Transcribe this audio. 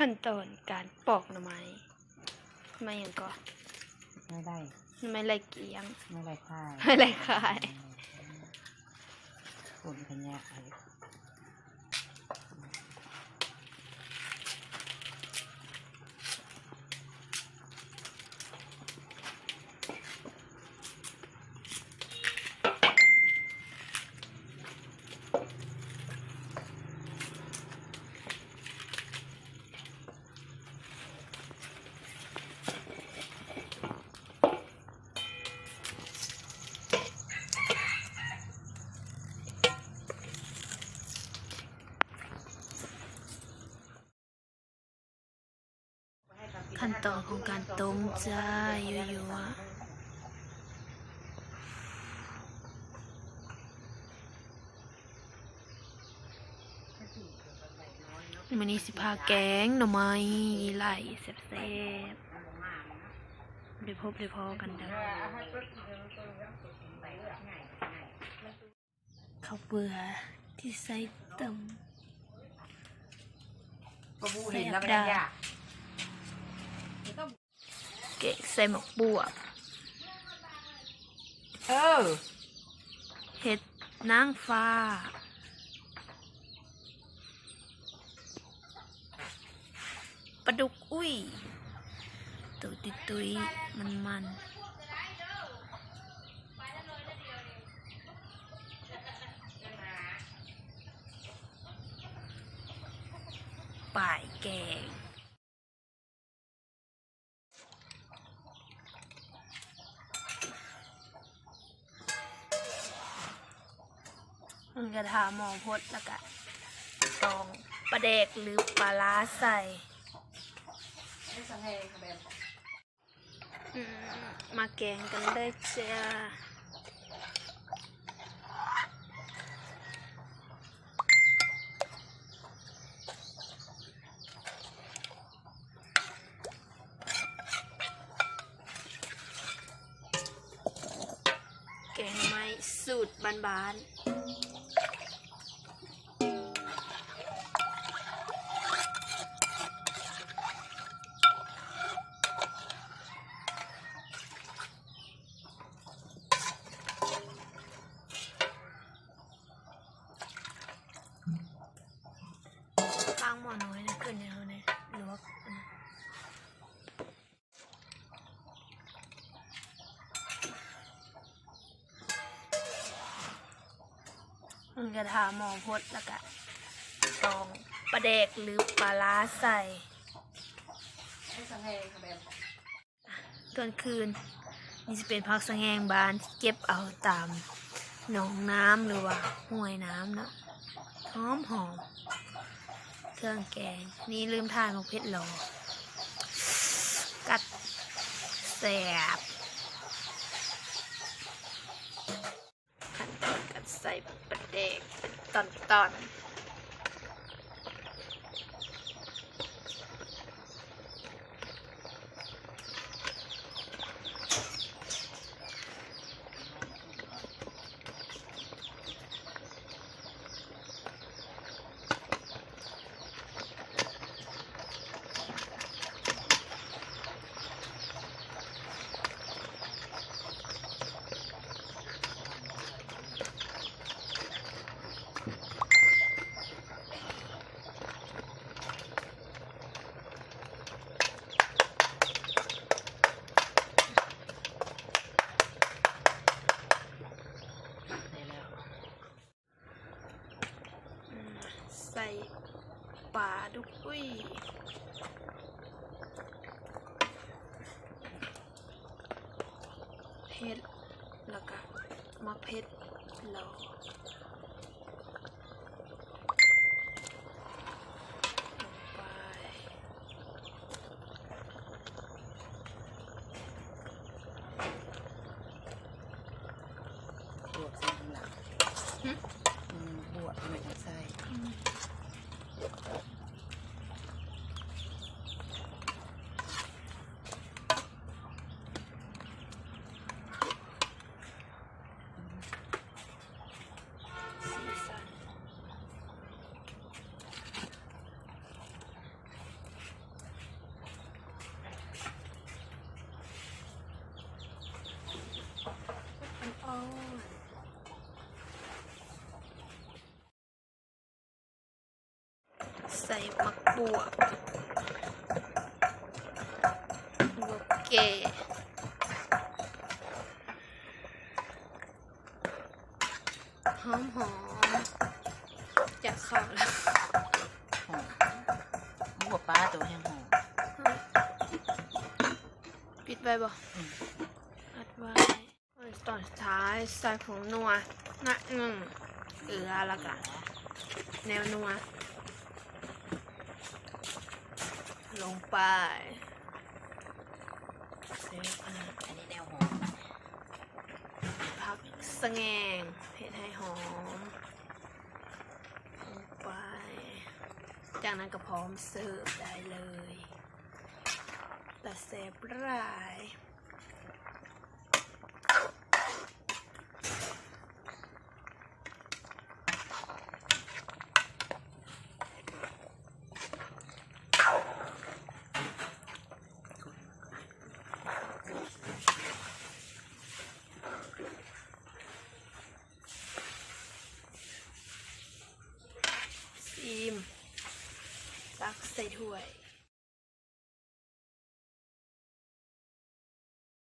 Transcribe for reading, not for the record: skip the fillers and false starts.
ขั้นตอนการปอกหน่อไม้ไม่อย่างก่อนไม่ได้ไม่ไรเกียงไม่ได้ค่ายไม่ไรขายคนขยะขั้นตอนของการต้มจ้ายั่วๆมันนี้สิพาแกงหน่อไม้ไหลแซ่บๆได้พบได้พอกันเด้อข้าวเบื่อที่ใส่ต้มแซ่บดาเกะใส่หมกบัวเห็ดนางฟ้าปลาดุกอุ้ยตัวตุยมันป่ายแกงกระทาหมอพดแล้วก็ตองปลาแดกหรือปลาล้าใส่มาแกงกันได้จ้าแกงไม้สูตรบานๆข้างหม้อน้อยนะขึ้นเนี่ยเขาเนี่ยลวกกระทาหมอพดแล้วก็ตองปลาแดกหรือปลาล้าใส่ตอนคืนนี่จะเป็นผักสะแงงบานที่เก็บเอาตามหนองน้ำหรือว่าห้วยน้ำเนาะหอมเครื่องแกงนี่ลืมทานมะเขือหลอกัดแสบขั้นตอนการใส่ปลาแดกเป็นตอนใส่ปลาดุกอุ้ยเผ็ดแล้วก็มะเผ็ดแล้วบวกใส่ข้างหลังบวกไม่ต้องใส่ ส่มะบวบบวบเกหอมหอมจะเข้าแล้ว หอมบัวปลาตัวแห้งหอม ปิดไว้บ่อัดไว้ตอนสุดท้ายใส่ผงนัวนะเกลือแล้วกันแนวนัวลงไปเซฟอันนั้น อันนี้แนวหอม ผักสะแงงเผ็ดให้หอมลงไปจากนั้นก็พร้อมเสิร์ฟได้เลยแต่เซฟร้าย ซีมตักใส่ถ้วย